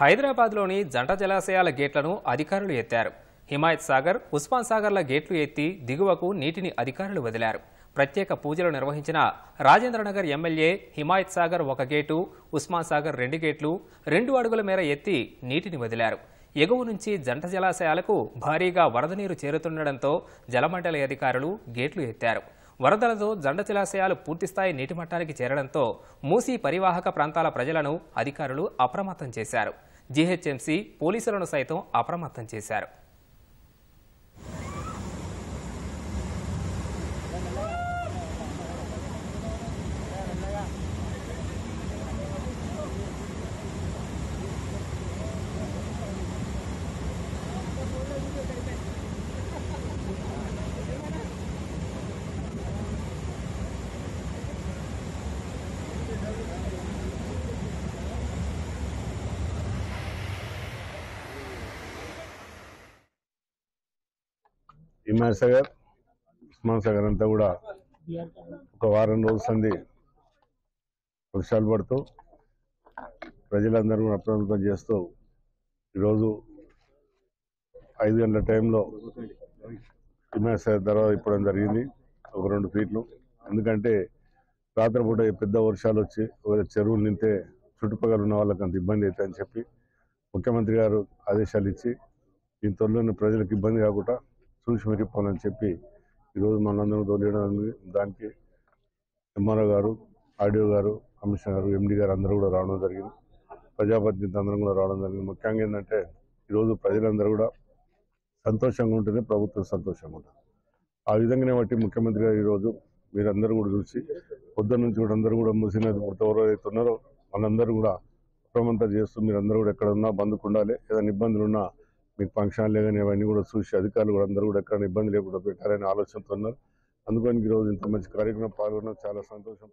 హైదరాబాద్లోని జంట జలాశయాల గేట్లను అధికారులు ఎత్తారు. హిమాయత్ సాగర్, ఉస్మాన్ సాగర్ల గేట్లు ఎత్తి దిగువకు నీటిని అధికారులు వదిలారు. ప్రత్యేక పూజలు నిర్వహించిన రాజేంద్రనగర్ ఎమ్మెల్యే హిమాయత్ సాగర్ ఒక గేటు, ఉస్మాన్ సాగర్ 2 గేట్లు 2 అడుగుల మేర ఎత్తి నీటిని వదిలారు. ఎగువ నుంచి జంట జలాశయాలకు భారీగా వరద నీరు చేరుతుండటంతో జలమండలి అధికారులు గేట్లు ఎత్తారు. వరదలతో జంట జలాశయాలు పూర్తిస్థాయి నీటి మట్టానికి చేరడంతో మూసీ పరివాహక ప్రాంతాల ప్రజలను అధికారులు అప్రమత్తం చేశారు. జీహెచ్ఎంసీ పోలీసులను సైతం అప్రమత్తం చేశారు. హిమాయత్ సాగర్, ఉస్మాన్ సాగర్ అంతా కూడా ఒక వారం రోజుల సంది వర్షాలు పడుతూ ప్రజలందరూ అప్రమత్తం చేస్తూ ఈరోజు 5 గంటల టైంలో హిమాయత్ సాగర్ ధర ఇప్పడం జరిగింది. ఒక 2 ఫీట్లు. ఎందుకంటే రాత్రిపూట పెద్ద వర్షాలు వచ్చి చెరువులు నింతే చుట్టుపక్కల ఉన్న వాళ్ళకి అంత ఇబ్బంది అవుతుందని చెప్పి ముఖ్యమంత్రి గారు ఆదేశాలు ఇచ్చి దీని త్వరలోనే ప్రజలకు ఇబ్బంది కాకుండా చూసి మెరిగిపోవాలని చెప్పి ఈరోజు మనందరం తోలేయడం. దానికి ఎంఆర్ఓ గారు, ఆర్డీఓ గారు, కమిషనర్ గారు, ఎండీ గారు అందరూ కూడా రావడం జరిగింది. ప్రజాప్రతినిధులు అందరం కూడా రావడం జరిగింది. ముఖ్యంగా ఏంటంటే ఈరోజు ప్రజలందరూ కూడా సంతోషంగా ఉంటేనే ప్రభుత్వం సంతోషంగా ఉంటుంది. ఆ విధంగానే బట్టి ముఖ్యమంత్రి గారు ఈరోజు మీరందరూ కూడా చూసి పొద్దున్న నుంచి కూడా అందరూ కూడా మూసినది ఎవరైతే ఉన్నారో వాళ్ళందరూ కూడా అప్రమత్తం చేస్తూ మీరందరూ కూడా ఎక్కడ ఉన్నా బంధుకు ఉండాలి. ఏదైనా ఇబ్బందులు ఉన్నా మీకు ఫంక్షన్లు కానీ అవన్నీ కూడా చూసి అధికారులు కూడా అందరూ కూడా ఎక్కడ ఇబ్బంది లేకుండా పెట్టారనే ఆలోచనతో ఉన్నారు. అందుకని ఈరోజు ఇంత మంచి కార్యక్రమం పాల్గొనడం చాలా సంతోషం.